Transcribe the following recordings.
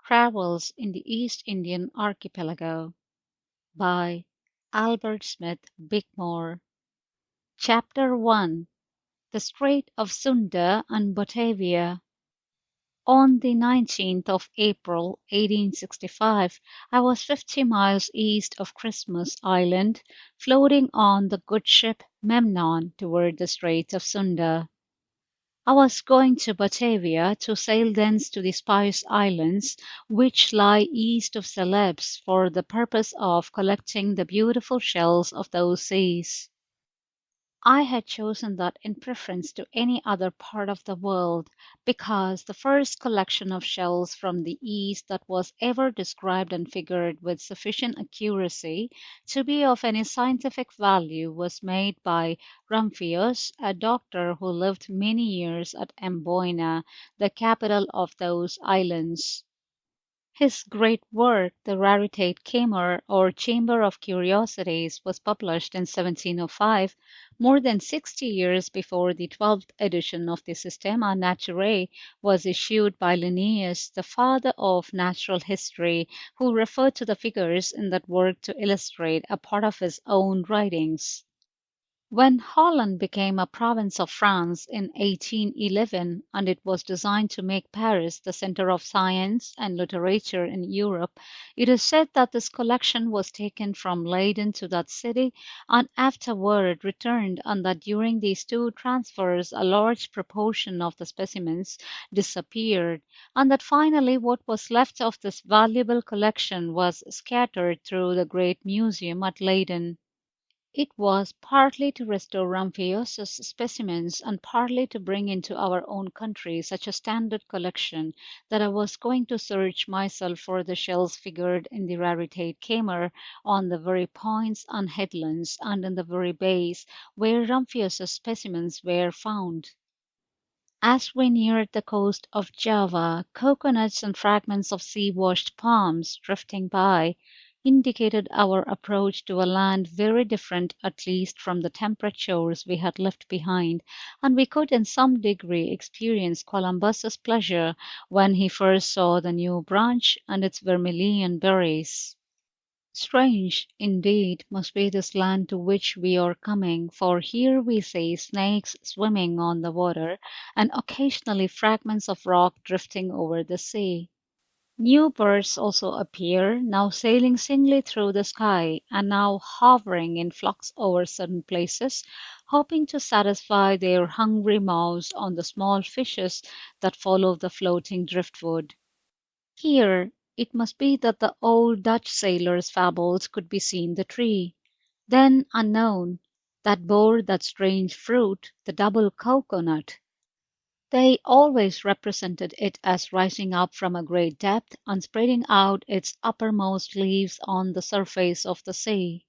Travels in the East Indian Archipelago by Albert Smith Bickmore. Chapter 1. The Strait of Sunda and Batavia. On the 19th of April, 1865, I was 50 miles east of Christmas Island, floating on the good ship Memnon toward the Straits of Sunda. I was going to Batavia to sail thence to the Spice Islands, which lie east of Celebes, for the purpose of collecting the beautiful shells of those seas. I had chosen that in preference to any other part of the world, because the first collection of shells from the East that was ever described and figured with sufficient accuracy to be of any scientific value was made by Rumphius, a doctor who lived many years at Amboina, the capital of those islands. His great work, the Raritate Chamber, or Chamber of Curiosities, was published in 1705, more than 60 years before the 12th edition of the Systema Naturae was issued by Linnaeus, the father of natural history, who referred to the figures in that work to illustrate a part of his own writings. When Holland became a province of France in 1811, and it was designed to make Paris the center of science and literature in Europe, it is said that this collection was taken from Leyden to that city and afterward returned, and that during these two transfers a large proportion of the specimens disappeared, and that finally what was left of this valuable collection was scattered through the great museum at Leyden. It was partly to restore Rumphius's specimens and partly to bring into our own country such a standard collection that I was going to search myself for the shells figured in the Raritate Chamber on the very points and headlands and in the very bays where Rumphius's specimens were found. As we neared the coast of Java, coconuts and fragments of sea-washed palms drifting by indicated our approach to a land very different at least from the temperate shores we had left behind, and we could in some degree experience Columbus's pleasure when he first saw the new branch and its vermilion berries. Strange, indeed, must be this land to which we are coming, for here we see snakes swimming on the water, and occasionally fragments of rock drifting over the sea. New birds also appear, now sailing singly through the sky, and now hovering in flocks over certain places, hoping to satisfy their hungry mouths on the small fishes that follow the floating driftwood. Here it must be that the old Dutch sailors' fables could be seen the tree, then unknown, that bore that strange fruit, the double cocoanut. They always represented it as rising up from a great depth and spreading out its uppermost leaves on the surface of the sea.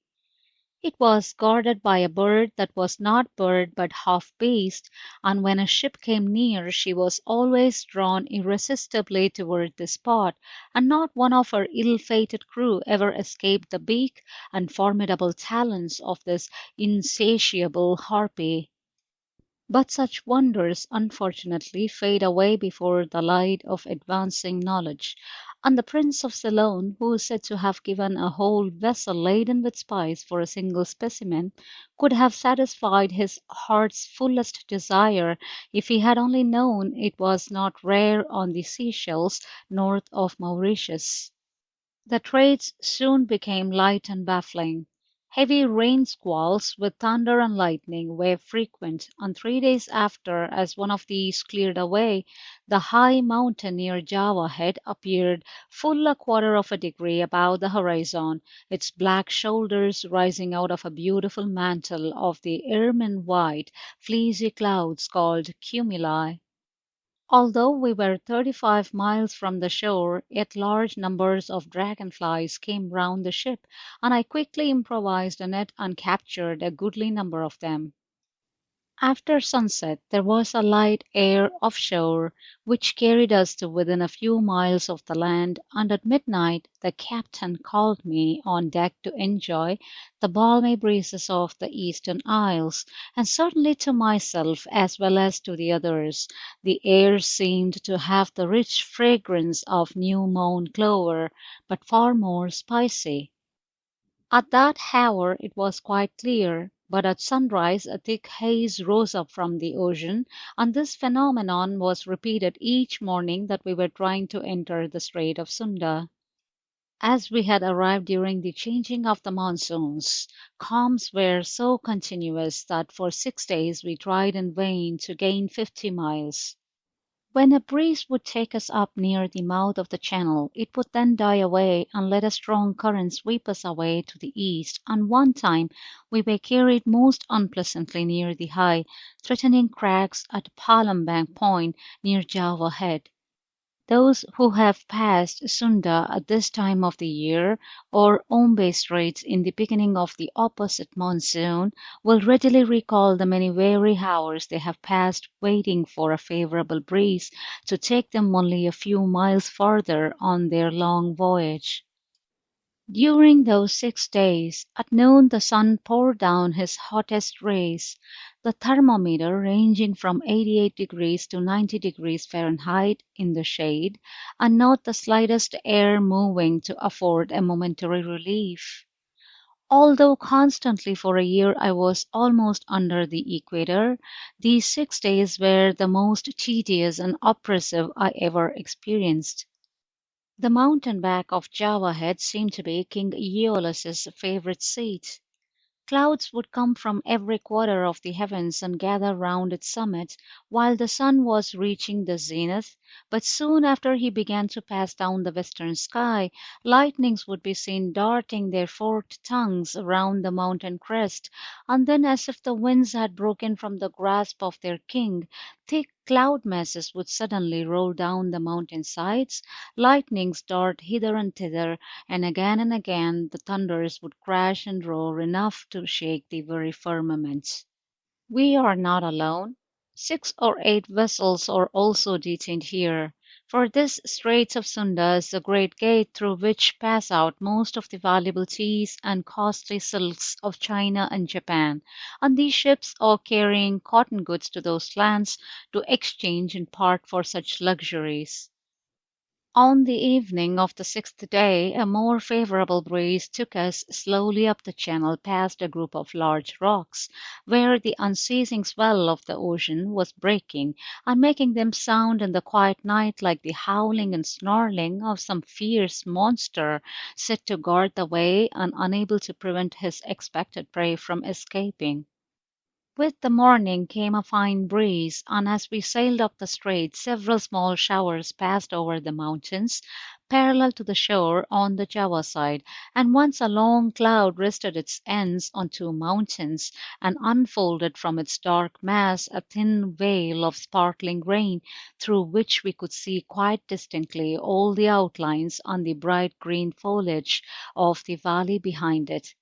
It was guarded by a bird that was not bird but half beast, and when a ship came near she was always drawn irresistibly toward this spot, and not one of her ill-fated crew ever escaped the beak and formidable talons of this insatiable harpy. But such wonders unfortunately fade away before the light of advancing knowledge, and the Prince of Ceylon, who is said to have given a whole vessel laden with spice for a single specimen, could have satisfied his heart's fullest desire if he had only known it was not rare on the Seychelles north of Mauritius. The trades soon became light and baffling. Heavy rain squalls with thunder and lightning were frequent, and 3 days after, as one of these cleared away, the high mountain near Java Head appeared full a quarter of a degree above the horizon, its black shoulders rising out of a beautiful mantle of the ermine white, fleecy clouds called cumuli. Although we were 35 miles from the shore, yet large numbers of dragonflies came round the ship, and I quickly improvised a net and captured a goodly number of them. After sunset, there was a light air offshore which carried us to within a few miles of the land, and at midnight the captain called me on deck to enjoy the balmy breezes of the Eastern Isles, and certainly to myself as well as to the others, the air seemed to have the rich fragrance of new mown clover, but far more spicy. At that hour it was quite clear, but at sunrise a thick haze rose up from the ocean, and this phenomenon was repeated each morning that we were trying to enter the Strait of Sunda. As we had arrived during the changing of the monsoons, calms were so continuous that for 6 days we tried in vain to gain 50 miles. When a breeze would take us up near the mouth of the channel, it would then die away and let a strong current sweep us away to the east, and one time we were carried most unpleasantly near the high, threatening crags at Palembang Point near Java Head. Those who have passed Sunda at this time of the year, or Ombe Straits in the beginning of the opposite monsoon, will readily recall the many weary hours they have passed waiting for a favorable breeze to take them only a few miles farther on their long voyage. During those 6 days, at noon the sun poured down his hottest rays, the thermometer ranging from 88 degrees to 90 degrees Fahrenheit in the shade, and not the slightest air moving to afford a momentary relief. Although constantly for a year I was almost under the equator, these 6 days were the most tedious and oppressive I ever experienced. The mountain back of Java Head seemed to be King Aeolus's favorite seat. Clouds would come from every quarter of the heavens and gather round its summit while the sun was reaching the zenith, but soon after he began to pass down the western sky, lightnings would be seen darting their forked tongues around the mountain crest, and then as if the winds had broken from the grasp of their king, thick cloud masses would suddenly roll down the mountain sides, lightnings dart hither and thither, and again the thunders would crash and roar enough to shake the very firmament. We are not alone. 6 or 8 vessels are also detained here, for this Straits of Sunda is the great gate through which pass out most of the valuable teas and costly silks of China and Japan, and these ships are carrying cotton goods to those lands to exchange in part for such luxuries. On the evening of the 6th day a more favourable breeze took us slowly up the channel past a group of large rocks, where the unceasing swell of the ocean was breaking and making them sound in the quiet night like the howling and snarling of some fierce monster set to guard the way and unable to prevent his expected prey from escaping. With the morning came a fine breeze, and as we sailed up the strait several small showers passed over the mountains, parallel to the shore on the Java side, and once a long cloud rested its ends on 2 mountains, and unfolded from its dark mass a thin veil of sparkling rain, through which we could see quite distinctly all the outlines and the bright green foliage of the valley behind it.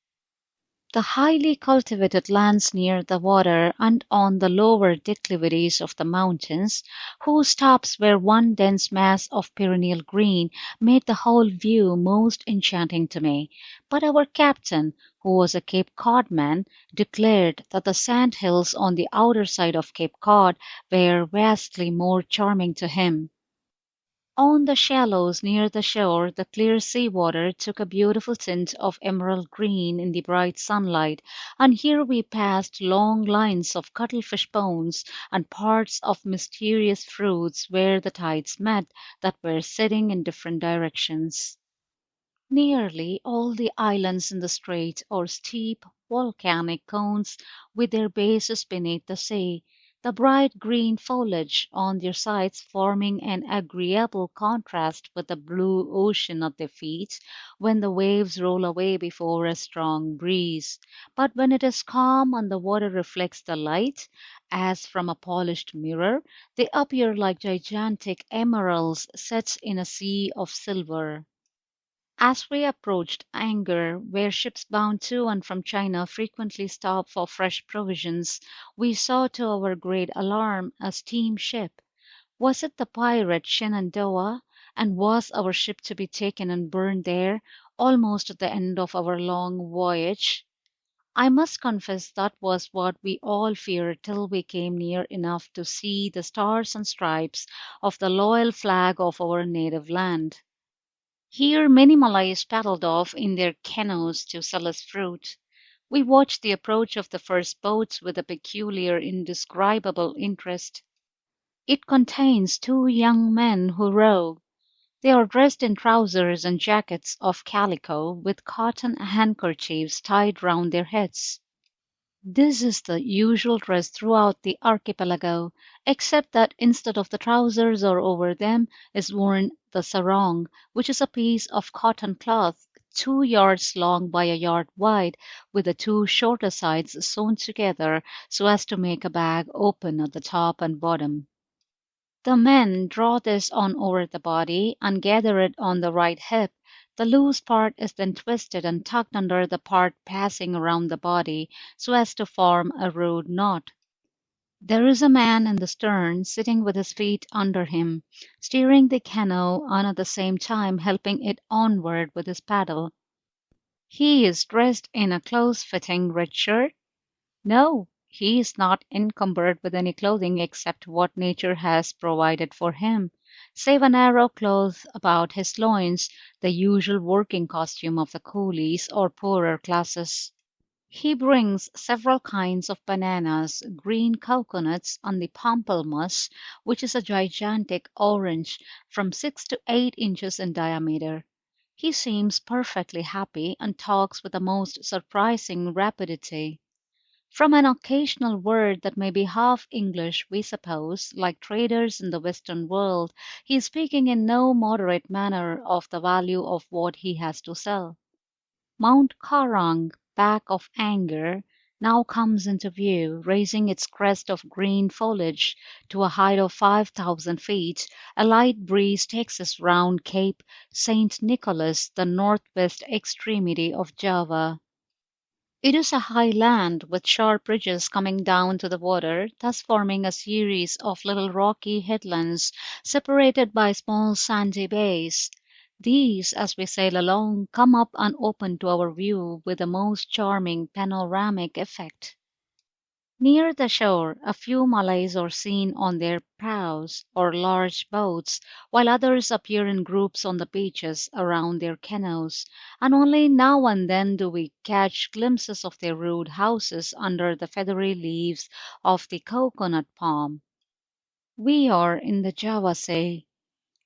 The highly cultivated lands near the water and on the lower declivities of the mountains, whose tops were one dense mass of perennial green, made the whole view most enchanting to me; but our captain, who was a Cape Cod man, declared that the sand hills on the outer side of Cape Cod were vastly more charming to him. On the shallows near the shore the clear sea water took a beautiful tint of emerald green in the bright sunlight, and here we passed long lines of cuttlefish bones and parts of mysterious fruits where the tides met, that were setting in different directions. Nearly all the islands in the strait are steep, volcanic cones with their bases beneath the sea, the bright green foliage on their sides forming an agreeable contrast with the blue ocean at their feet when the waves roll away before a strong breeze. But when it is calm and the water reflects the light, as from a polished mirror, they appear like gigantic emeralds set in a sea of silver. As we approached Angkor, where ships bound to and from China frequently stop for fresh provisions, we saw to our great alarm a steamship. Was it the pirate Shenandoah? And was our ship to be taken and burned there, almost at the end of our long voyage? I must confess that was what we all feared till we came near enough to see the stars and stripes of the loyal flag of our native land. Here many Malays paddled off in their canoes to sell us fruit. We watched the approach of the first boats with a peculiar, indescribable interest. It contains two young men who row. They are dressed in trousers and jackets of calico, with cotton handkerchiefs tied round their heads. This is the usual dress throughout the archipelago, except that instead of the trousers or over them is worn the sarong, which is a piece of cotton cloth 2 yards long by a yard wide, with the two shorter sides sewn together so as to make a bag open at the top and bottom. The men draw this on over the body and gather it on the right hip. The loose part is then twisted and tucked under the part passing around the body so as to form a rude knot. There is a man in the stern sitting with his feet under him, steering the canoe and at the same time helping it onward with his paddle. He is dressed in a close-fitting red shirt. No, he is not encumbered with any clothing except what nature has provided for him, save a narrow cloth about his loins, the usual working costume of the coolies or poorer classes. He brings several kinds of bananas, green coconuts, and the pamplemousse, which is a gigantic orange from 6 to 8 inches in diameter. He seems perfectly happy and talks with a most surprising rapidity. From an occasional word that may be half English, we suppose, like traders in the Western world, he is speaking in no moderate manner of the value of what he has to sell. Mount Karang, back of Angkor, now comes into view, raising its crest of green foliage to a height of 5,000 feet. A light breeze takes us round Cape St. Nicholas, the northwest extremity of Java. It is a high land with sharp ridges coming down to the water, thus forming a series of little rocky headlands separated by small sandy bays. These, as we sail along, come up and open to our view with a most charming panoramic effect. Near the shore a few Malays are seen on their praus, or large boats, while others appear in groups on the beaches around their canoes, and only now and then do we catch glimpses of their rude houses under the feathery leaves of the cocoanut palm. We are in the Java Sea.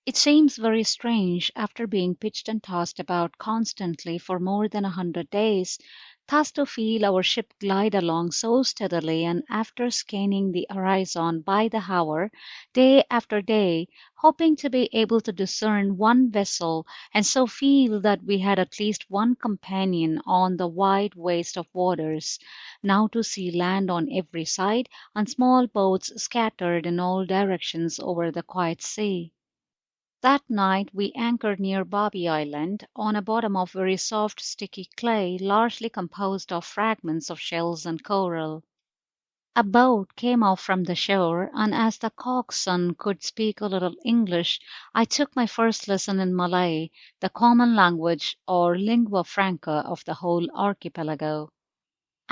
It seems very strange, after being pitched and tossed about constantly for more than 100 days, thus to feel our ship glide along so steadily, and after scanning the horizon by the hour, day after day, hoping to be able to discern one vessel, and so feel that we had at least one companion on the wide waste of waters, now to see land on every side, and small boats scattered in all directions over the quiet sea. That night we anchored near Bobby Island, on a bottom of very soft sticky clay, largely composed of fragments of shells and coral. A boat came off from the shore, and as the coxswain could speak a little English, I took my first lesson in Malay, the common language or lingua franca of the whole archipelago.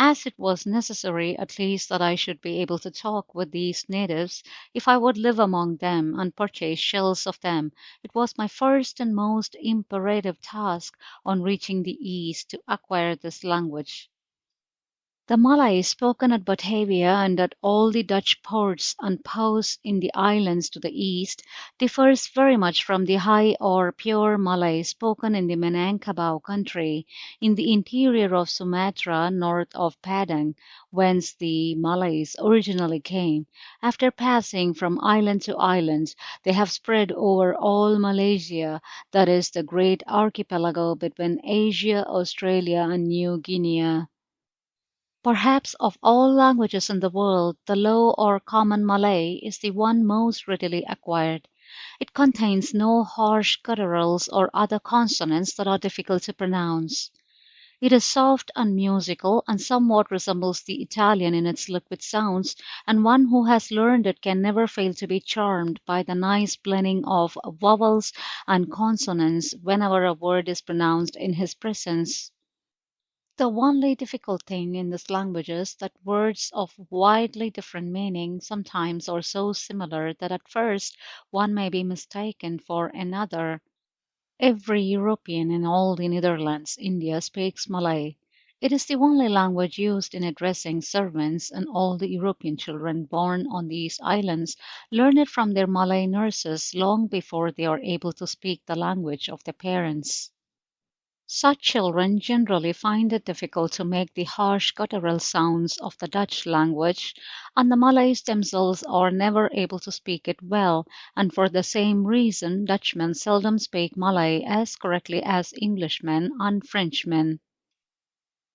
As it was necessary at least that I should be able to talk with these natives if I would live among them and purchase shells of them, it was my first and most imperative task on reaching the East to acquire this language. The Malay spoken at Batavia and at all the Dutch ports and posts in the islands to the east differs very much from the high or pure Malay spoken in the Minangkabau country, in the interior of Sumatra north of Padang, whence the Malays originally came. After passing from island to island, they have spread over all Malaysia, that is the great archipelago between Asia, Australia, and New Guinea. Perhaps of all languages in the world, the Low or Common Malay is the one most readily acquired. It contains no harsh gutturals or other consonants that are difficult to pronounce. It is soft and musical and somewhat resembles the Italian in its liquid sounds, and one who has learned it can never fail to be charmed by the nice blending of vowels and consonants whenever a word is pronounced in his presence. The only difficult thing in this language is that words of widely different meaning sometimes are so similar that at first one may be mistaken for another. Every European in all the Netherlands, India, speaks Malay. It is the only language used in addressing servants, and all the European children born on these islands learn it from their Malay nurses long before they are able to speak the language of their parents. Such children generally find it difficult to make the harsh guttural sounds of the Dutch language, and the Malays themselves are never able to speak it well, and for the same reason Dutchmen seldom speak Malay as correctly as Englishmen and Frenchmen.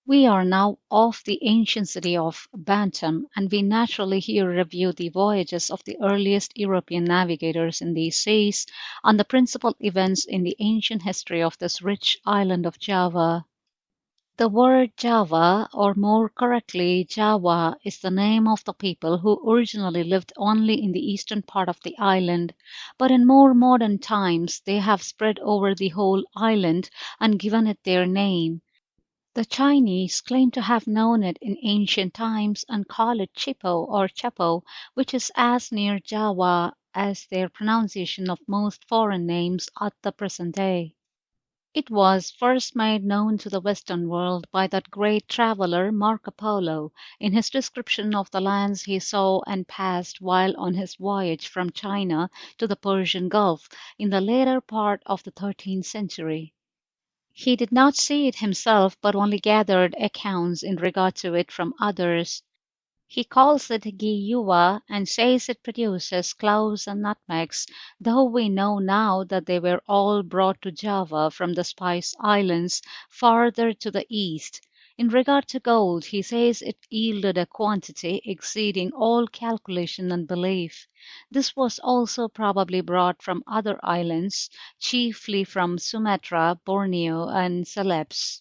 We are now off the ancient city of Bantam, and we naturally here review the voyages of the earliest European navigators in these seas and the principal events in the ancient history of this rich island of Java. The word Java, or more correctly Jawa, is the name of the people who originally lived only in the eastern part of the island, but in more modern times they have spread over the whole island and given it their name. The Chinese claim to have known it in ancient times and call it Chipo or Chapo, which is as near Java as their pronunciation of most foreign names at the present day. It was first made known to the Western world by that great traveller Marco Polo in his description of the lands he saw and passed while on his voyage from China to the Persian Gulf in the later part of the 13th century. He did not see it himself, but only gathered accounts in regard to it from others. He calls it Giyuwa and says it produces cloves and nutmegs, though we know now that they were all brought to Java from the Spice Islands farther to the east. In regard to gold, he says it yielded a quantity exceeding all calculation and belief. This was also probably brought from other islands, chiefly from Sumatra, Borneo, and Celebes.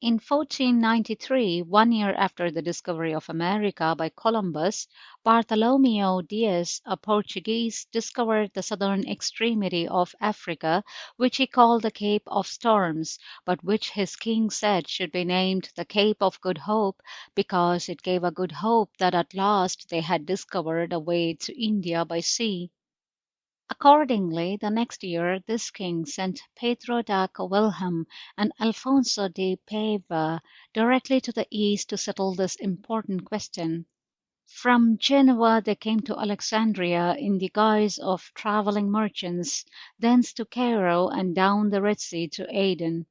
In 1493, 1 year after the discovery of America by Columbus, Bartolomeo Diaz, a Portuguese, discovered the southern extremity of Africa, which he called the Cape of Storms, but which his king said should be named the Cape of Good Hope, because it gave a good hope that at last they had discovered a way to India by sea. Accordingly, the next year this king sent Pedro da Covilham and Alfonso de Paiva directly to the east to settle this important question. From Genoa they came to Alexandria in the guise of travelling merchants, thence to Cairo and down the Red Sea to Aden.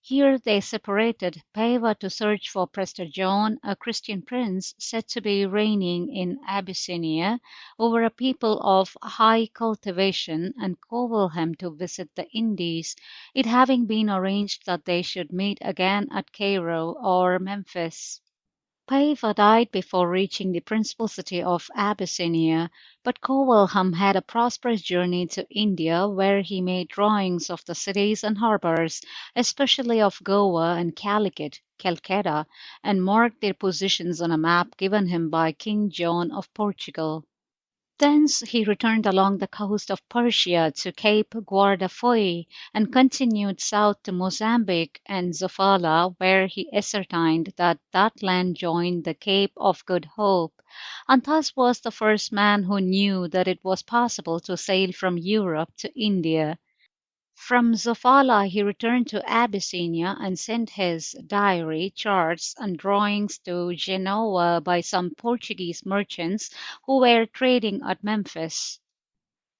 Here they separated, Paiva to search for Prester John, a Christian prince said to be reigning in Abyssinia over a people of high cultivation, and Covilham to visit the Indies, it having been arranged that they should meet again at Cairo or Memphis. Paiva died before reaching the principal city of Abyssinia, but Covilham had a prosperous journey to India, where he made drawings of the cities and harbours, especially of Goa and Calicut (Calcutta), and marked their positions on a map given him by King John of Portugal. Thence he returned along the coast of Persia to Cape Guardafoy, and continued south to Mozambique and Zofala, where he ascertained that that land joined the Cape of Good Hope, and thus was the first man who knew that it was possible to sail from Europe to India. From Zofala he returned to Abyssinia and sent his diary, charts, and drawings to Genoa by some Portuguese merchants who were trading at Memphis.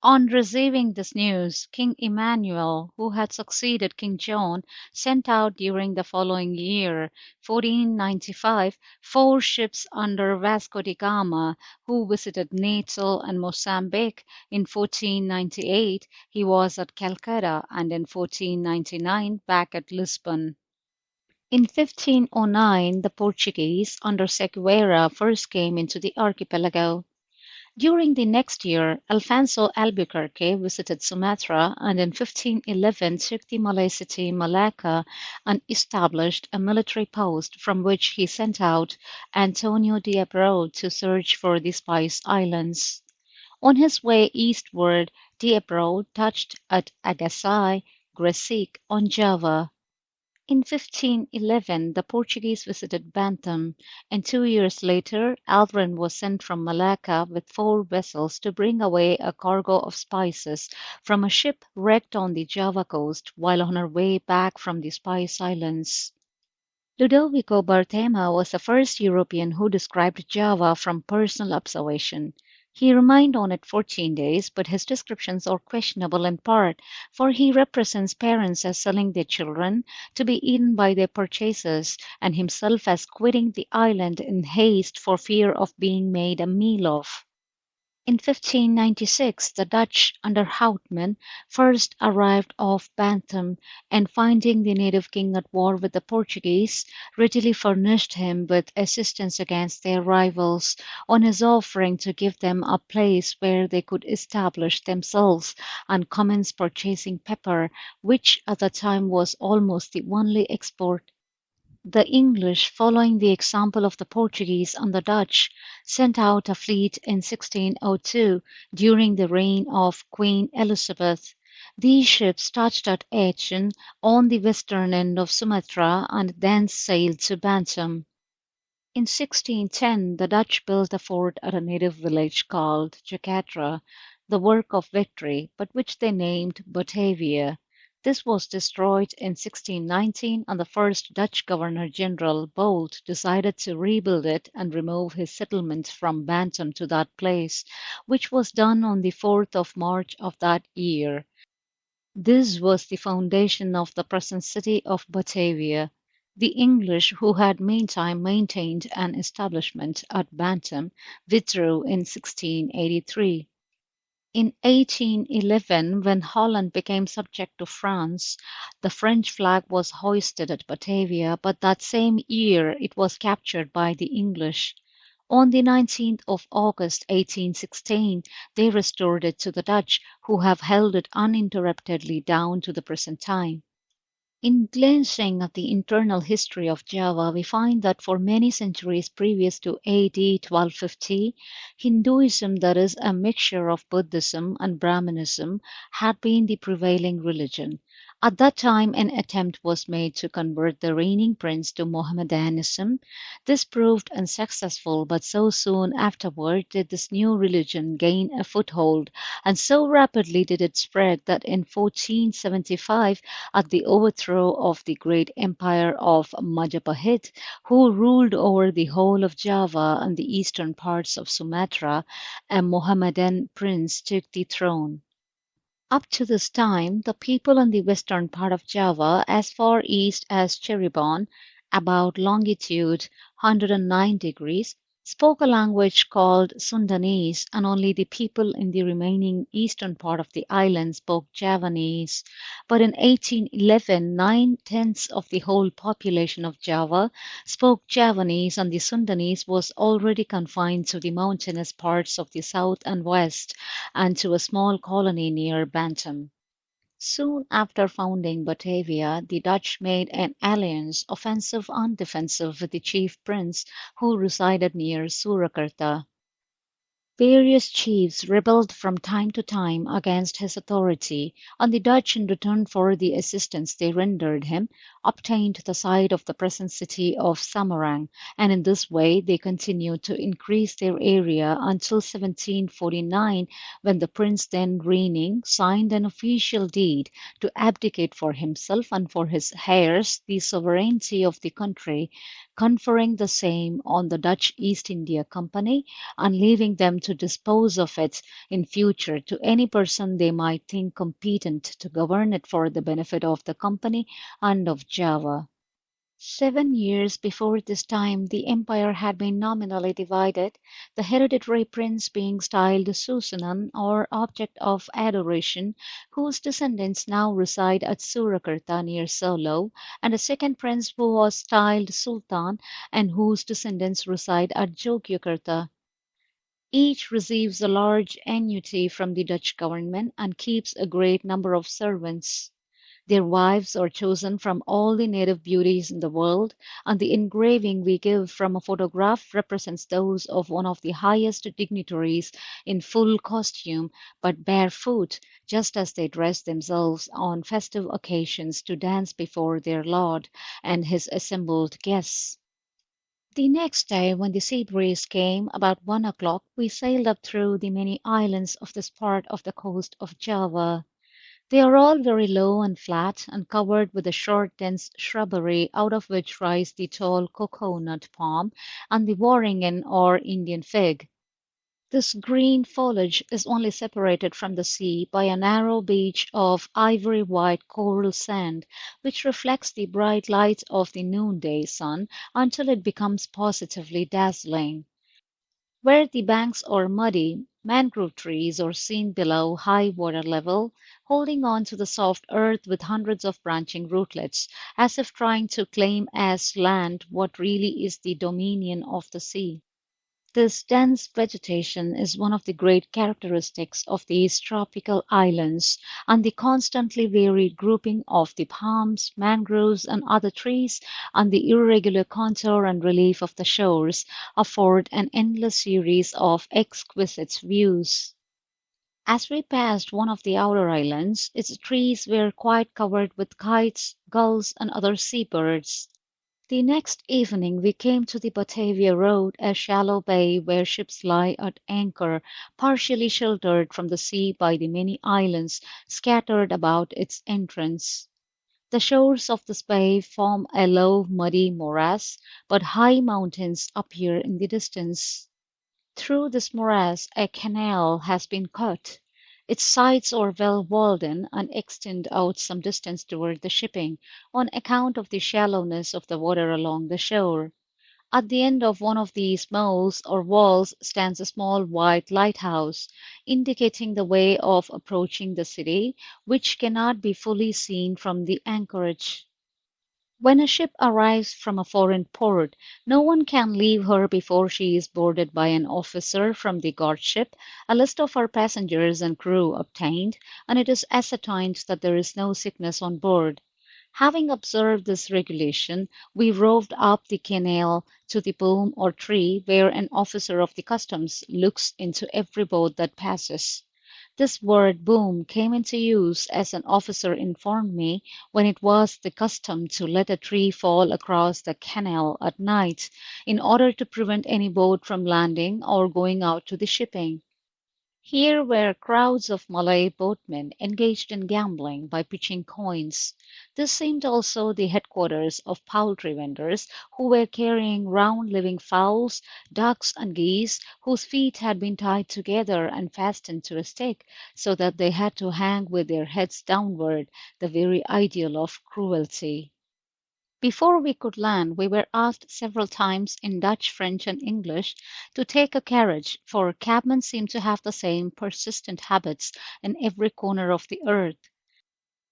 On receiving this news, King Emmanuel, who had succeeded King John, sent out during the following year, 1495, four ships under Vasco da Gama, who visited Natal and Mozambique. In 1498 he was at Calcutta, and in 1499 back at Lisbon. In 1509 the Portuguese, under Sequeira, first came into the archipelago. During the next year, Alfonso Albuquerque visited Sumatra and in 1511 took the Malay city Malacca and established a military post from which he sent out Antonio de Abreu to search for the Spice Islands. On his way eastward, de Abreu touched at Agassi, Gresik on Java. In 1511 the Portuguese visited Bantam, and 2 years later Alvarin was sent from Malacca with 4 vessels to bring away a cargo of spices from a ship wrecked on the Java coast while on her way back from the Spice Islands. Ludovico Bartema was the first European who described Java from personal observation. He remained on it 14 days, but his descriptions are questionable in part, for he represents parents as selling their children to be eaten by their purchasers, and himself as quitting the island in haste for fear of being made a meal of. In 1596 the Dutch under Houtman first arrived off Bantam, and finding the native king at war with the Portuguese, readily furnished him with assistance against their rivals, on his offering to give them a place where they could establish themselves and commence purchasing pepper, which at the time was almost the only export. The English, following the example of the Portuguese and the Dutch, sent out a fleet in 1602 during the reign of Queen Elizabeth. These ships touched at Achin on the western end of Sumatra and thence sailed to Bantam. In 1610 the Dutch built a fort at a native village called Jacatra, the work of victory, but which they named Batavia. This was destroyed in 1619, and the first Dutch Governor-General, Bolt, decided to rebuild it and remove his settlement from Bantam to that place, which was done on the 4th of March of that year. This was the foundation of the present city of Batavia. The English, who had meantime maintained an establishment at Bantam, withdrew in 1683. In 1811, when Holland became subject to France, the French flag was hoisted at Batavia, but that same year it was captured by the English. On the 19th of August 1816 they restored it to the Dutch, who have held it uninterruptedly down to the present time. In glancing at the internal history of Java, we find that for many centuries previous to AD 1250, Hinduism, that is, a mixture of Buddhism and Brahmanism, had been the prevailing religion. At that time, an attempt was made to convert the reigning prince to Mohammedanism. This proved unsuccessful, but so soon afterward did this new religion gain a foothold, and so rapidly did it spread that in 1475, at the overthrow of the great empire of Majapahit, who ruled over the whole of Java and the eastern parts of Sumatra, a Mohammedan prince took the throne. Up to this time, the people in the western part of Java, as far east as Cirebon, about longitude 109 degrees, spoke a language called Sundanese, and only the people in the remaining eastern part of the island spoke Javanese. But in 1811, 9/10 of the whole population of Java spoke Javanese, and the Sundanese was already confined to the mountainous parts of the south and west, and to a small colony near Bantam. Soon after founding Batavia, the Dutch made an alliance, offensive and defensive, with the chief prince, who resided near Surakarta. Various chiefs rebelled from time to time against his authority, and the Dutch, in return for the assistance they rendered him, obtained the site of the present city of Samarang, and in this way they continued to increase their area until 1749, when the prince then reigning signed an official deed to abdicate for himself and for his heirs the sovereignty of the country, conferring the same on the Dutch East India Company, and leaving them to dispose of it in future to any person they might think competent to govern it for the benefit of the company and of Java. 7 years before this time the empire had been nominally divided, the hereditary prince being styled Susanan, or object of adoration, whose descendants now reside at Surakarta near Solo, and a second prince who was styled Sultan, and whose descendants reside at Jogyakarta. Each receives a large annuity from the Dutch government and keeps a great number of servants. Their wives are chosen from all the native beauties in the world, and the engraving we give from a photograph represents those of one of the highest dignitaries in full costume but barefoot, just as they dress themselves on festive occasions to dance before their lord and his assembled guests. The next day, when the sea breeze came, about 1 o'clock, we sailed up through the many islands of this part of the coast of Java. They are all very low and flat, and covered with a short dense shrubbery out of which rise the tall cocoa-nut palm and the waringen or Indian fig. This green foliage is only separated from the sea by a narrow beach of ivory-white coral sand, which reflects the bright light of the noonday sun until it becomes positively dazzling. Where the banks are muddy, mangrove trees are seen below high water level, holding on to the soft earth with hundreds of branching rootlets, as if trying to claim as land what really is the dominion of the sea. This dense vegetation is one of the great characteristics of these tropical islands, and the constantly varied grouping of the palms, mangroves, and other trees, and the irregular contour and relief of the shores, afford an endless series of exquisite views. As we passed one of the outer islands, its trees were quite covered with kites, gulls, and other seabirds. The next evening we came to the Batavia Road, a shallow bay where ships lie at anchor, partially sheltered from the sea by the many islands scattered about its entrance. The shores of this bay form a low, muddy morass, but high mountains appear in the distance. Through this morass a canal has been cut. Its sides are well walled in, and extend out some distance toward the shipping, on account of the shallowness of the water along the shore. At the end of one of these moles or walls stands a small white lighthouse, indicating the way of approaching the city, which cannot be fully seen from the anchorage. When a ship arrives from a foreign port, no one can leave her before she is boarded by an officer from the guardship, a list of her passengers and crew obtained, and it is ascertained that there is no sickness on board. Having observed this regulation, we rowed up the canal to the boom or tree, where an officer of the customs looks into every boat that passes. This word "boom" came into use, as an officer informed me, when it was the custom to let a tree fall across the canal at night, in order to prevent any boat from landing or going out to the shipping. Here were crowds of Malay boatmen engaged in gambling by pitching coins. This seemed also the headquarters of poultry vendors, who were carrying round living fowls, ducks, and geese, whose feet had been tied together and fastened to a stick, so that they had to hang with their heads downward, the very ideal of cruelty. Before we could land we were asked several times in Dutch, French, and English to take a carriage, for cabmen seem to have the same persistent habits in every corner of the earth.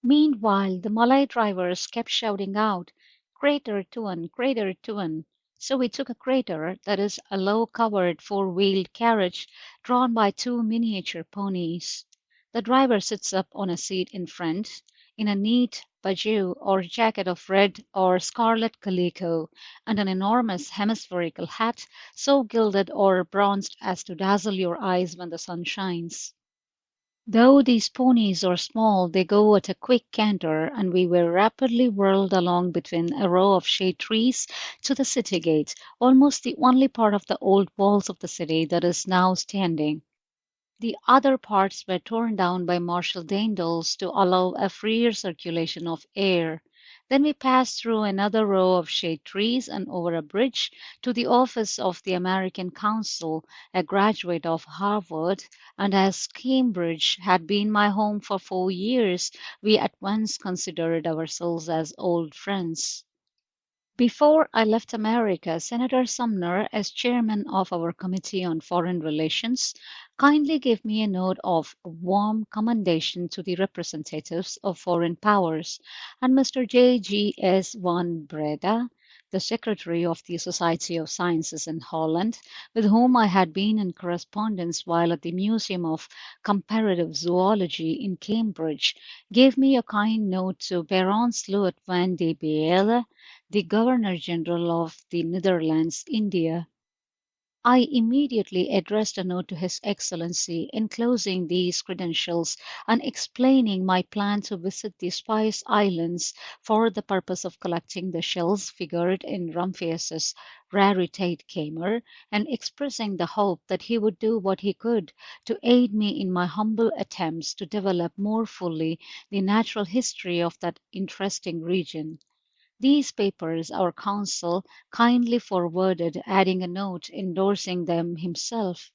Meanwhile the Malay drivers kept shouting out, "Crater Tuan, Crater Tuan." So we took a crater, that is, a low covered four-wheeled carriage drawn by two miniature ponies. The driver sits up on a seat in front, in a neat bajou or jacket of red or scarlet calico, and an enormous hemispherical hat, so gilded or bronzed as to dazzle your eyes when the sun shines. Though these ponies are small, they go at a quick canter, and we were rapidly whirled along between a row of shade trees to the city gate, almost the only part of the old walls of the city that is now standing. The other parts were torn down by Marshal Daendels to allow a freer circulation of air. Then we passed through another row of shade trees and over a bridge to the office of the American consul, a graduate of Harvard, and as Cambridge had been my home for 4 years, we at once considered ourselves as old friends. Before I left America, Senator Sumner, as chairman of our Committee on Foreign Relations, kindly gave me a note of warm commendation to the representatives of foreign powers, and Mr. J. G. S. Van Breda, the secretary of the Society of Sciences in Holland, with whom I had been in correspondence while at the Museum of Comparative Zoology in Cambridge, gave me a kind note to Baron Sluit van de Beele, the Governor-General of the Netherlands, India. I immediately addressed a note to His Excellency enclosing these credentials and explaining my plan to visit the Spice Islands for the purpose of collecting the shells figured in Rumphius's Raritate Kamer, and expressing the hope that he would do what he could to aid me in my humble attempts to develop more fully the natural history of that interesting region. These papers our consul kindly forwarded, adding a note endorsing them himself.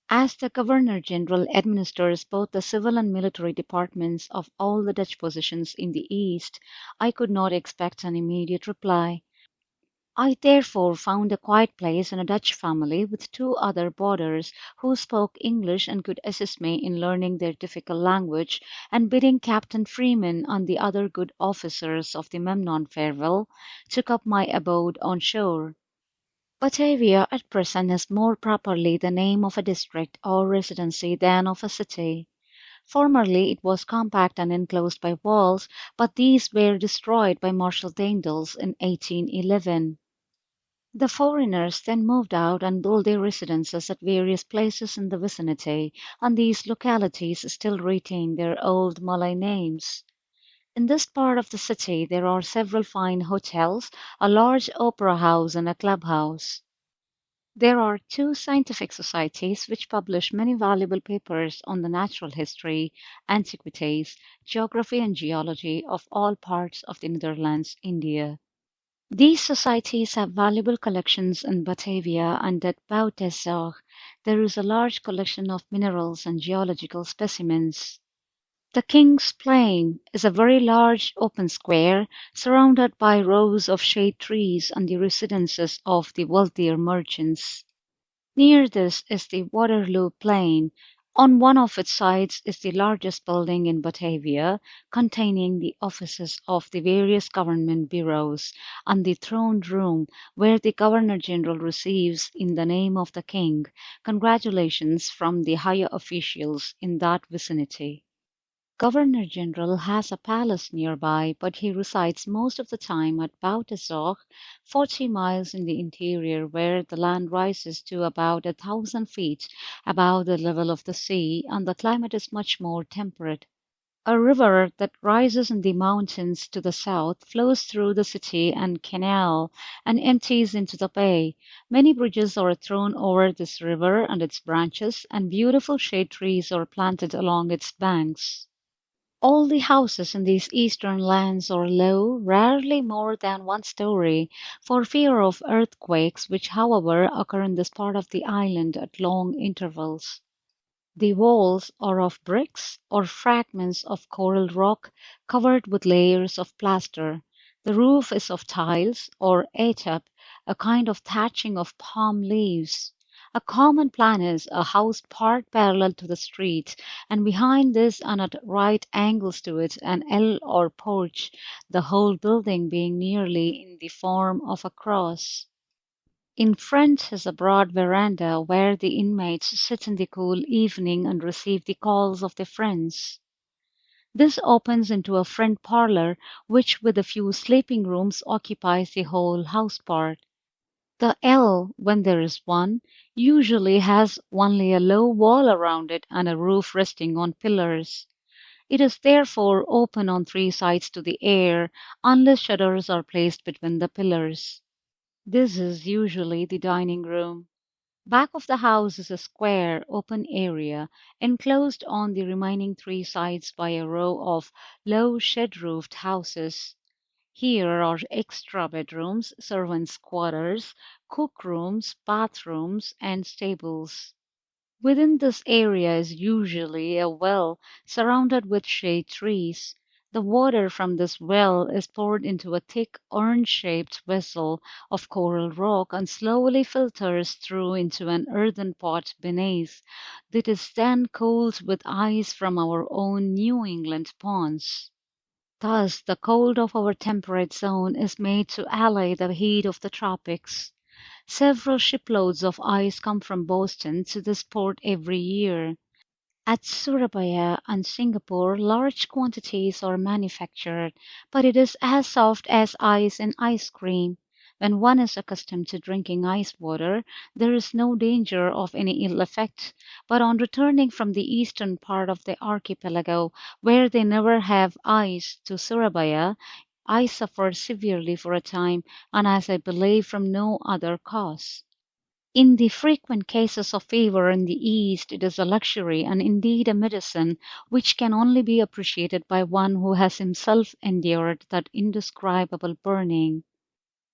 As the Governor-General administers both the civil and military departments of all the Dutch possessions in the East, I could not expect an immediate reply. I therefore found a quiet place in a Dutch family with two other boarders who spoke English and could assist me in learning their difficult language, and bidding Captain Freeman and the other good officers of the Memnon farewell, took up my abode on shore. Batavia at present is more properly the name of a district or residency than of a city. Formerly it was compact and enclosed by walls, but these were destroyed by Marshal Daendels in 1811. The foreigners then moved out and built their residences at various places in the vicinity, and these localities still retain their old Malay names. In this part of the city there are several fine hotels, a large opera house, and a clubhouse. There are two scientific societies which publish many valuable papers on the natural history, antiquities, geography, and geology of all parts of the Netherlands, India. These societies have valuable collections in Batavia, and at Buitenzorg there is a large collection of minerals and geological specimens. The King's Plain is a very large open square surrounded by rows of shade trees and the residences of the wealthier merchants. Near this is the Waterloo Plain. On one of its sides is the largest building in Batavia, containing the offices of the various government bureaus, and the throne room, where the Governor-General receives, in the name of the King, congratulations from the higher officials in that vicinity. Governor-General has a palace nearby, but he resides most of the time at Buitenzorg, 40 miles in the interior, where the land rises to about 1,000 feet above the level of the sea, and the climate is much more temperate. A river that rises in the mountains to the south flows through the city and canal and empties into the bay. Many bridges are thrown over this river and its branches, and beautiful shade trees are planted along its banks. All the houses in these eastern lands are low, rarely more than one story, for fear of earthquakes, which, however, occur in this part of the island at long intervals. The walls are of bricks or fragments of coral rock covered with layers of plaster. The roof is of tiles, or atap, a kind of thatching of palm leaves. A common plan is a house part parallel to the street, and behind this and at right angles to it an ell or porch, the whole building being nearly in the form of a cross. In front is a broad veranda where the inmates sit in the cool evening and receive the calls of their friends. This opens into a front parlor, which with a few sleeping rooms occupies the whole house part. The ell, when there is one, usually has only a low wall around it and a roof resting on pillars. It is therefore open on three sides to the air, unless shutters are placed between the pillars. This is usually the dining room. Back of the house is a square, open area, enclosed on the remaining three sides by a row of low shed-roofed houses. Here are extra bedrooms, servants' quarters, cook rooms, bathrooms, and stables. Within this area is usually a well surrounded with shade trees. The water from this well is poured into a thick urn-shaped vessel of coral rock and slowly filters through into an earthen pot beneath, that is then cooled with ice from our own New England ponds. Thus, the cold of our temperate zone is made to allay the heat of the tropics. Several shiploads of ice come from Boston to this port every year. At Surabaya and Singapore, large quantities are manufactured, but it is as soft as ice in ice cream. When one is accustomed to drinking ice water, there is no danger of any ill effect, but on returning from the eastern part of the archipelago, where they never have ice, to Surabaya, I suffered severely for a time, and as I believe from no other cause. In the frequent cases of fever in the East, it is a luxury and indeed a medicine which can only be appreciated by one who has himself endured that indescribable burning.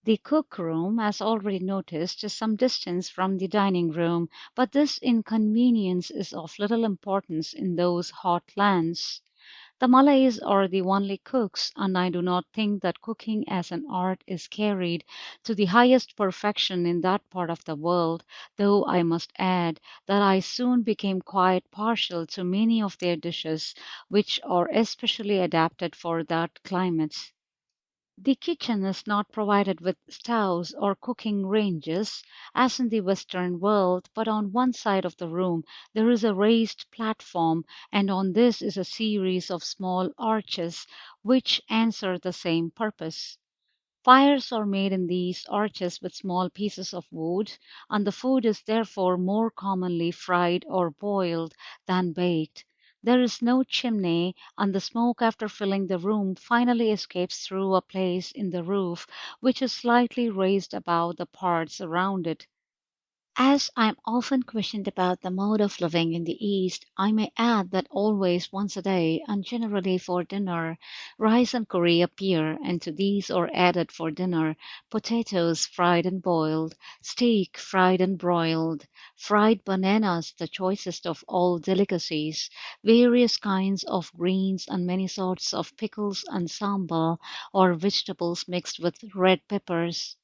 The cook room, as already noticed, is some distance from the dining room, but this inconvenience is of little importance in those hot lands. The Malays are the only cooks, and I do not think that cooking as an art is carried to the highest perfection in that part of the world, though I must add that I soon became quite partial to many of their dishes, which are especially adapted for that climate. The kitchen is not provided with stoves or cooking ranges, as in the Western world, but on one side of the room there is a raised platform, and on this is a series of small arches which answer the same purpose. Fires are made in these arches with small pieces of wood, and the food is therefore more commonly fried or boiled than baked. There is no chimney, and the smoke after filling the room finally escapes through a place in the roof which is slightly raised above the parts around it. As I am often questioned about the mode of living in the East, I may add that always once a day, and generally for dinner, rice and curry appear, and to these are added for dinner potatoes fried and boiled, steak fried and broiled, fried bananas, the choicest of all delicacies, various kinds of greens, and many sorts of pickles and sambal, or vegetables mixed with red peppers.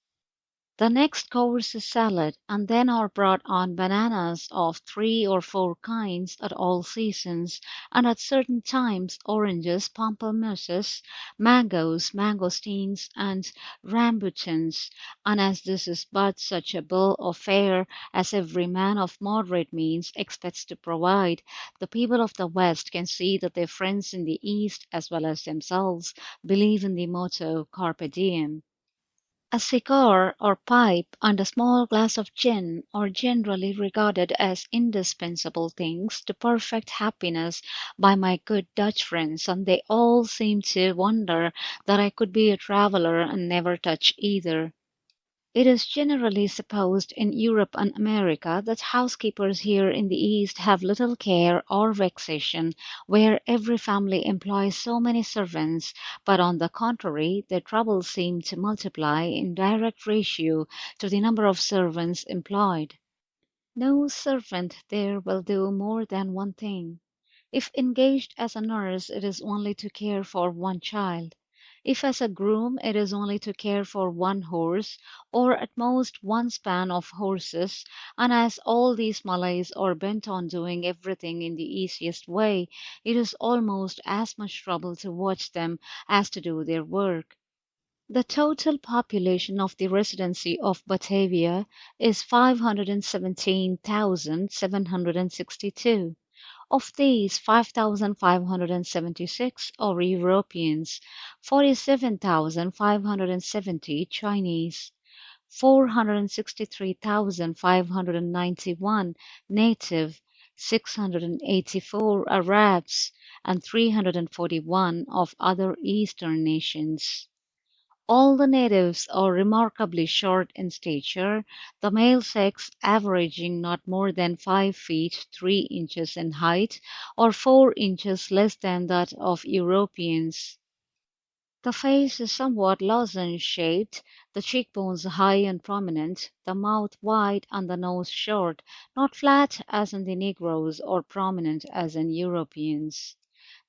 The next course is salad, and then are brought on bananas of three or four kinds at all seasons, and at certain times oranges, pamplemousses, mangoes, mangosteens, and rambutans. And as this is but such a bill of fare as every man of moderate means expects to provide, the people of the West can see that their friends in the East, as well as themselves, believe in the motto Carpe Diem. A cigar or pipe and a small glass of gin are generally regarded as indispensable things to perfect happiness by my good Dutch friends, and they all seem to wonder that I could be a traveller and never touch either. It is generally supposed in Europe and America that housekeepers here in the East have little care or vexation, where every family employs so many servants, but on the contrary, their troubles seem to multiply in direct ratio to the number of servants employed. No servant there will do more than one thing. If engaged as a nurse, it is only to care for one child. If as a groom, it is only to care for one horse, or at most one span of horses, and as all these Malays are bent on doing everything in the easiest way, it is almost as much trouble to watch them as to do their work. The total population of the Residency of Batavia is 517,762. Of these, 5,576 are Europeans, 47,570 Chinese, 463,591 native, 684 Arabs, and 341 of other Eastern nations. All the natives are remarkably short in stature, the male sex averaging not more than 5 feet 3 inches in height, or 4 inches less than that of Europeans. The face is somewhat lozenge shaped, the cheekbones high and prominent, the mouth wide and the nose short, not flat as in the Negroes or prominent as in Europeans.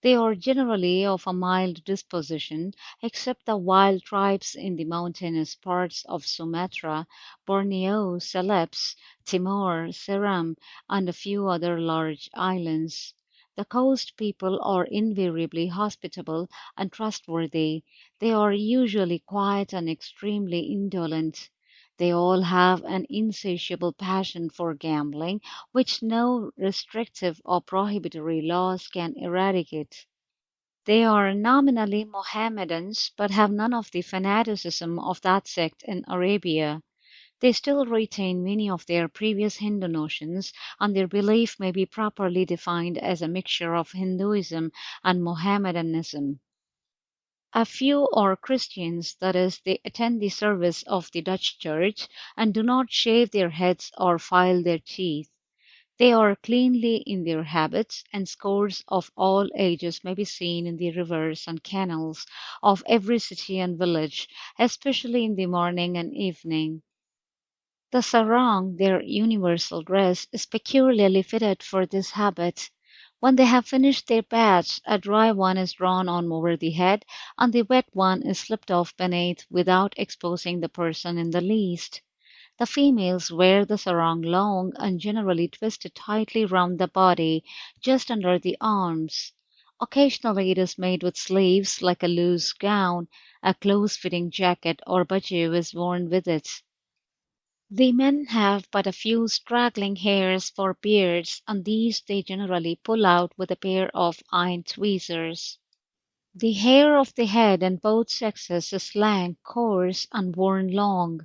They are generally of a mild disposition, except the wild tribes in the mountainous parts of Sumatra, Borneo, Celebes, Timor, Ceram, and a few other large islands. The coast people are invariably hospitable and trustworthy. They are usually quiet and extremely indolent. They all have an insatiable passion for gambling, which no restrictive or prohibitory laws can eradicate. They are nominally Mohammedans, but have none of the fanaticism of that sect in Arabia. They still retain many of their previous Hindu notions, and their belief may be properly defined as a mixture of Hinduism and Mohammedanism. A few are Christians, that is, they attend the service of the Dutch Church and do not shave their heads or file their teeth. They are cleanly in their habits, and scores of all ages may be seen in the rivers and canals of every city and village, especially in the morning and evening. The sarong, their universal dress, is peculiarly fitted for this habit. When they have finished their bath, a dry one is drawn on over the head, and the wet one is slipped off beneath without exposing the person in the least. The females wear the sarong long and generally twisted tightly round the body, just under the arms. Occasionally it is made with sleeves like a loose gown, a close-fitting jacket or bajou is worn with it. The men have but a few straggling hairs for beards, and these they generally pull out with a pair of iron tweezers. The hair of the head in both sexes is lank, coarse, and worn long.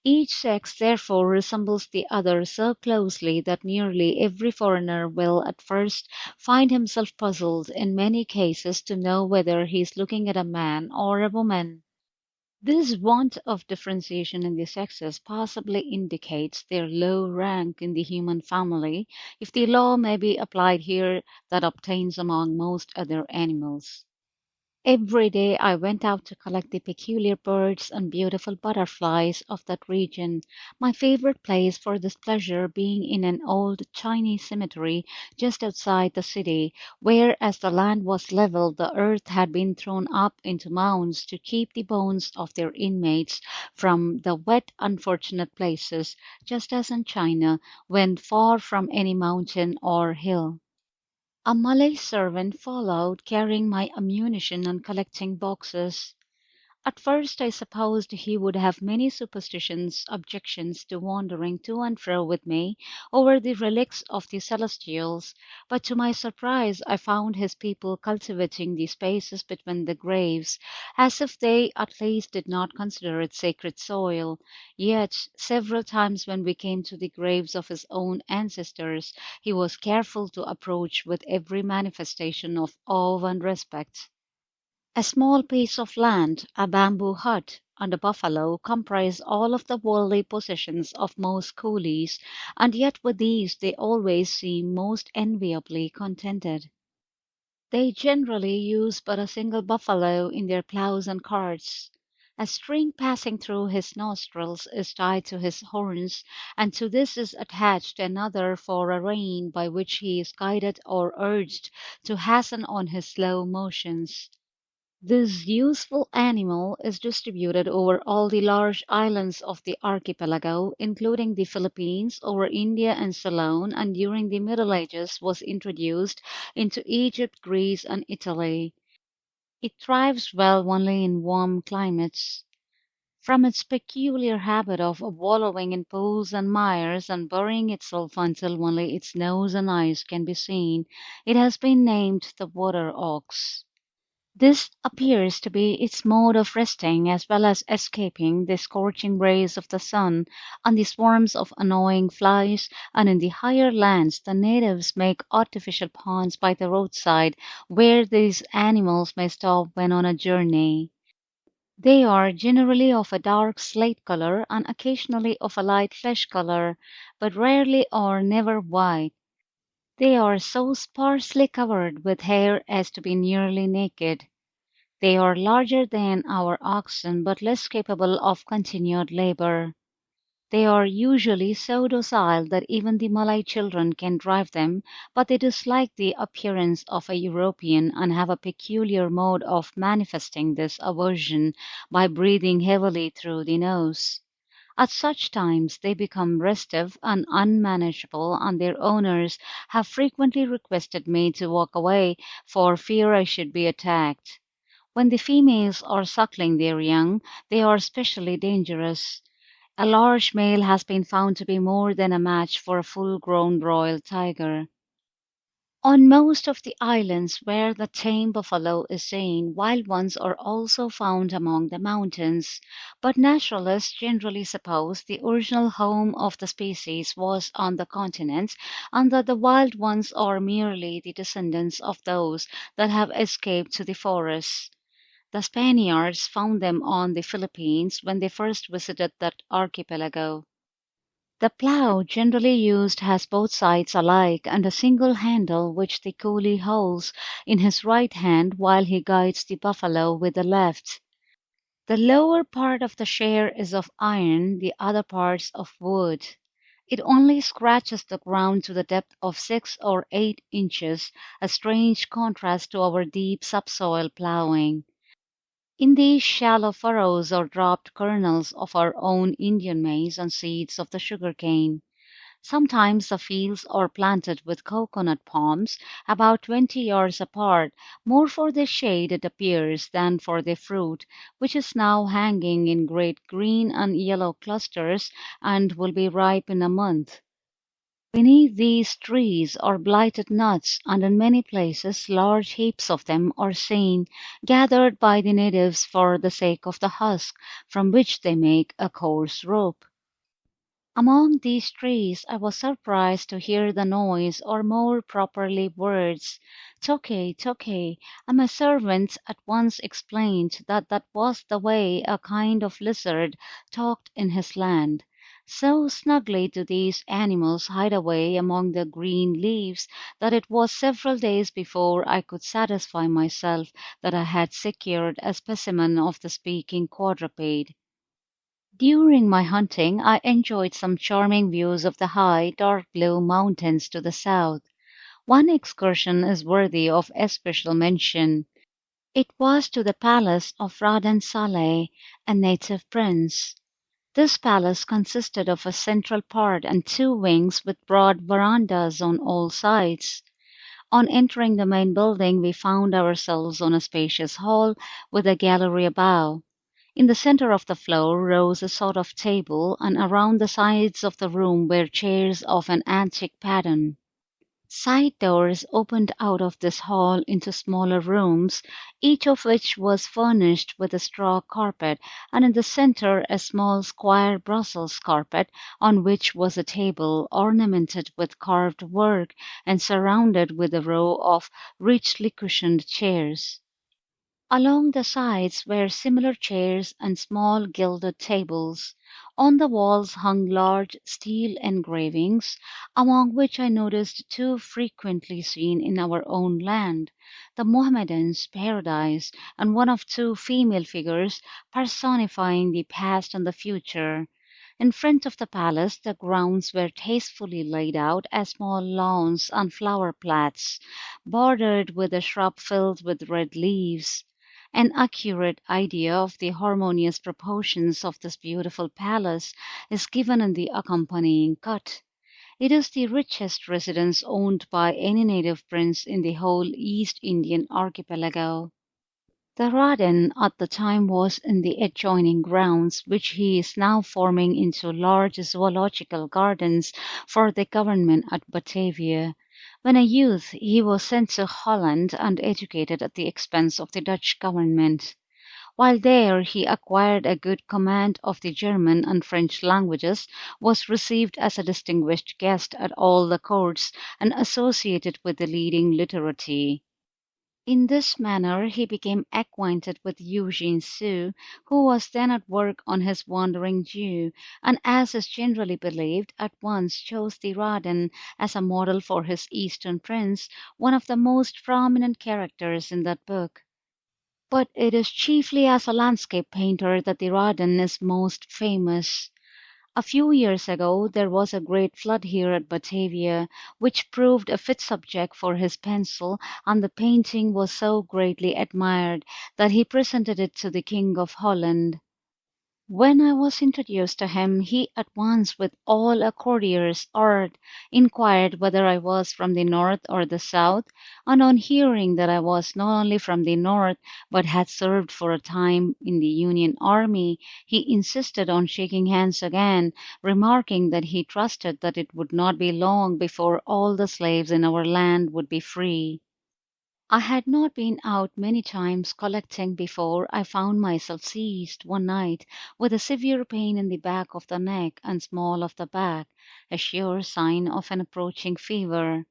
Each sex therefore resembles the other so closely that nearly every foreigner will at first find himself puzzled in many cases to know whether he is looking at a man or a woman. This want of differentiation in the sexes possibly indicates their low rank in the human family, if the law may be applied here that obtains among most other animals. Every day I went out to collect the peculiar birds and beautiful butterflies of that region, my favorite place for this pleasure being in an old Chinese cemetery just outside the city, where as the land was level the earth had been thrown up into mounds to keep the bones of their inmates from the wet unfortunate places, just as in China, when far from any mountain or hill. A Malay servant followed, carrying my ammunition and collecting boxes. At first I supposed he would have many superstitious objections to wandering to and fro with me over the relics of the Celestials, but to my surprise I found his people cultivating the spaces between the graves, as if they at least did not consider it sacred soil. Yet several times when we came to the graves of his own ancestors, he was careful to approach with every manifestation of awe and respect. A small piece of land, a bamboo hut, and a buffalo comprise all of the worldly possessions of most coolies, and yet with these they always seem most enviably contented. They generally use but a single buffalo in their plows and carts. A string passing through his nostrils is tied to his horns, and to this is attached another for a rein by which he is guided or urged to hasten on his slow motions. This useful animal is distributed over all the large islands of the archipelago, including the Philippines, over India and Ceylon, and during the Middle Ages was introduced into Egypt, Greece, and Italy. It thrives well only in warm climates. From its peculiar habit of wallowing in pools and mires and burying itself until only its nose and eyes can be seen, it has been named the water ox. This appears to be its mode of resting as well as escaping the scorching rays of the sun and the swarms of annoying flies, and in the higher lands the natives make artificial ponds by the roadside where these animals may stop when on a journey. They are generally of a dark slate color and occasionally of a light flesh color, but rarely or never white. They are so sparsely covered with hair as to be nearly naked. They are larger than our oxen, but less capable of continued labor. They are usually so docile that even the Malay children can drive them, but they dislike the appearance of a European and have a peculiar mode of manifesting this aversion by breathing heavily through the nose. At such times they become restive and unmanageable, and their owners have frequently requested me to walk away for fear I should be attacked. When the females are suckling their young, they are especially dangerous. A large male has been found to be more than a match for a full-grown royal tiger. On most of the islands where the tame buffalo is seen, wild ones are also found among the mountains, but naturalists generally suppose the original home of the species was on the continent and that the wild ones are merely the descendants of those that have escaped to the forests. The Spaniards found them on the Philippines when they first visited that archipelago. The plow generally used has both sides alike and a single handle which the coolie holds in his right hand while he guides the buffalo with the left. The lower part of the share is of iron, the other parts of wood. It only scratches the ground to the depth of 6 or 8 inches, a strange contrast to our deep subsoil plowing. In these shallow furrows are dropped kernels of our own Indian maize and seeds of the sugar cane. Sometimes the fields are planted with coconut palms about 20 yards apart, more for their shade it appears than for their fruit, which is now hanging in great green and yellow clusters and will be ripe in a month. Beneath these trees are blighted nuts, and in many places large heaps of them are seen, gathered by the natives for the sake of the husk, from which they make a coarse rope. Among these trees I was surprised to hear the noise, or more properly words, "Toke, toke," and my servant at once explained that that was the way a kind of lizard talked in his land. So snugly do these animals hide away among the green leaves that it was several days before I could satisfy myself that I had secured a specimen of the speaking quadruped. During my hunting I enjoyed some charming views of the high, dark blue mountains to the south. One excursion is worthy of especial mention. It was to the palace of Raden Saleh, a native prince. This palace consisted of a central part and two wings with broad verandas on all sides. On entering the main building we found ourselves on a spacious hall with a gallery above. In the center of the floor rose a sort of table, and around the sides of the room were chairs of an antique pattern. Side doors opened out of this hall into smaller rooms, each of which was furnished with a straw carpet, and in the center a small square Brussels carpet, on which was a table ornamented with carved work and surrounded with a row of richly cushioned chairs. Along the sides were similar chairs and small gilded tables. On the walls hung large steel engravings, among which I noticed two frequently seen in our own land, the Mohammedan's Paradise, and one of two female figures personifying the past and the future. In front of the palace the grounds were tastefully laid out as small lawns and flower plats, bordered with a shrub filled with red leaves. An accurate idea of the harmonious proportions of this beautiful palace is given in the accompanying cut. It is the richest residence owned by any native prince in the whole East Indian archipelago. The Raden at the time was in the adjoining grounds, which he is now forming into large zoological gardens for the government at Batavia. When a youth he was sent to Holland and educated at the expense of the Dutch government. While there he acquired a good command of the German and French languages, was received as a distinguished guest at all the courts, and associated with the leading literati. In this manner he became acquainted with Eugene Sue, who was then at work on his Wandering Jew, and, as is generally believed, at once chose the Raden as a model for his Eastern prince, one of the most prominent characters in that book. But it is chiefly as a landscape painter that the Raden is most famous. A few years ago there was a great flood here at Batavia, which proved a fit subject for his pencil, and the painting was so greatly admired that he presented it to the King of Holland. When I was introduced to him, he at once, with all a courtier's art, inquired whether I was from the north or the south, and on hearing that I was not only from the north, but had served for a time in the Union Army, he insisted on shaking hands again, remarking that he trusted that it would not be long before all the slaves in our land would be free. I had not been out many times collecting before I found myself seized one night with a severe pain in the back of the neck and small of the back, a sure sign of an approaching fever.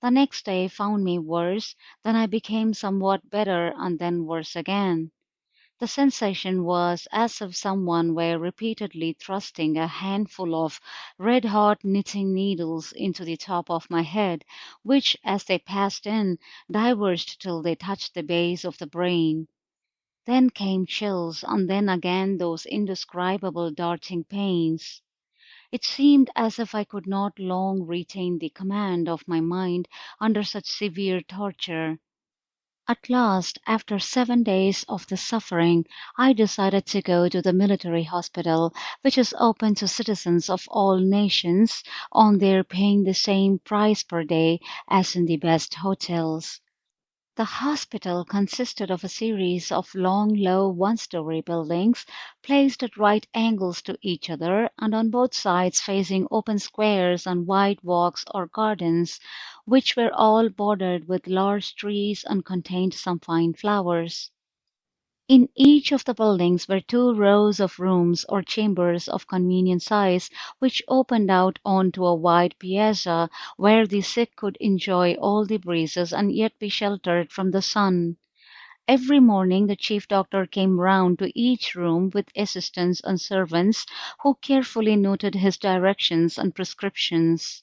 The next day found me worse, then I became somewhat better and then worse again. The sensation was as if someone were repeatedly thrusting a handful of red-hot knitting needles into the top of my head, which, as they passed in, diverged till they touched the base of the brain. Then came chills, and then again those indescribable darting pains. It seemed as if I could not long retain the command of my mind under such severe torture. At last, after 7 days of this suffering, I decided to go to the military hospital, which is open to citizens of all nations, on their paying the same price per day as in the best hotels. The hospital consisted of a series of long, low, one-story buildings placed at right angles to each other and on both sides facing open squares and wide walks or gardens, which were all bordered with large trees and contained some fine flowers. In each of the buildings were two rows of rooms or chambers of convenient size, which opened out on to a wide piazza where the sick could enjoy all the breezes and yet be sheltered from the sun. Every morning the chief doctor came round to each room with assistants and servants who carefully noted his directions and prescriptions.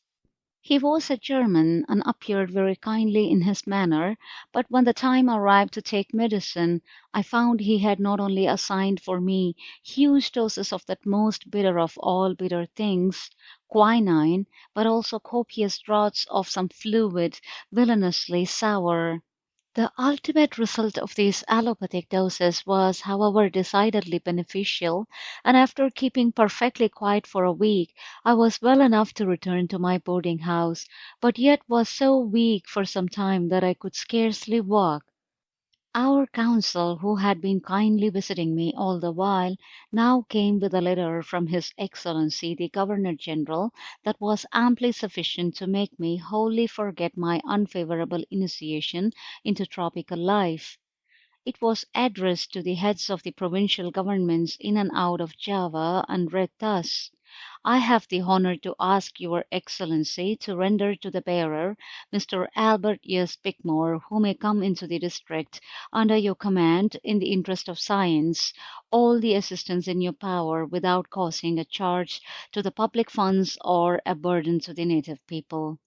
He was a German and appeared very kindly in his manner, but when the time arrived to take medicine, I found he had not only assigned for me huge doses of that most bitter of all bitter things, quinine, but also copious draughts of some fluid villainously sour. The ultimate result of these allopathic doses was, however, decidedly beneficial, and after keeping perfectly quiet for a week, I was well enough to return to my boarding house, but yet was so weak for some time that I could scarcely walk. Our consul, who had been kindly visiting me all the while, now came with a letter from His Excellency the Governor General that was amply sufficient to make me wholly forget my unfavourable initiation into tropical life. It was addressed to the heads of the provincial governments in and out of Java, and read thus: I have the honor to ask Your Excellency to render to the bearer, Mr. Albert S. Bickmore, who may come into the district under your command in the interest of science, all the assistance in your power without causing a charge to the public funds or a burden to the native people.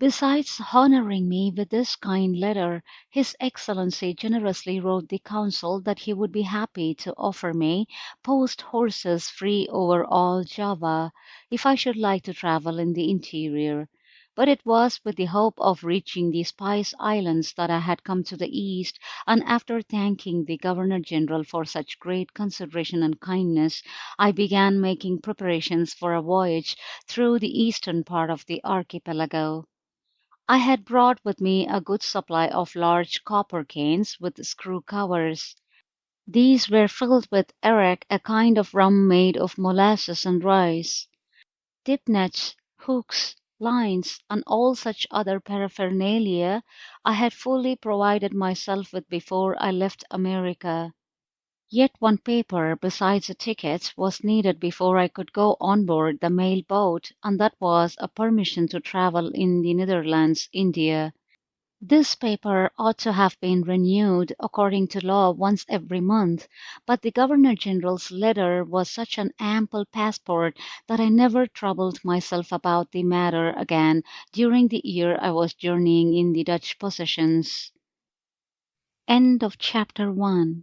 Besides honoring me with this kind letter, His Excellency generously wrote the Council that he would be happy to offer me post horses free over all Java, if I should like to travel in the interior. But it was with the hope of reaching the Spice Islands that I had come to the East, and after thanking the Governor General for such great consideration and kindness, I began making preparations for a voyage through the eastern part of the archipelago. I had brought with me a good supply of large copper canes with screw covers. These were filled with arrack, a kind of rum made of molasses and rice. Dip nets, hooks, lines, and all such other paraphernalia I had fully provided myself with before I left America. Yet one paper, besides the tickets, was needed before I could go on board the mail boat, and that was a permission to travel in the Netherlands, India. This paper ought to have been renewed according to law once every month, but the Governor General's letter was such an ample passport that I never troubled myself about the matter again during the year I was journeying in the Dutch possessions. End of chapter 1.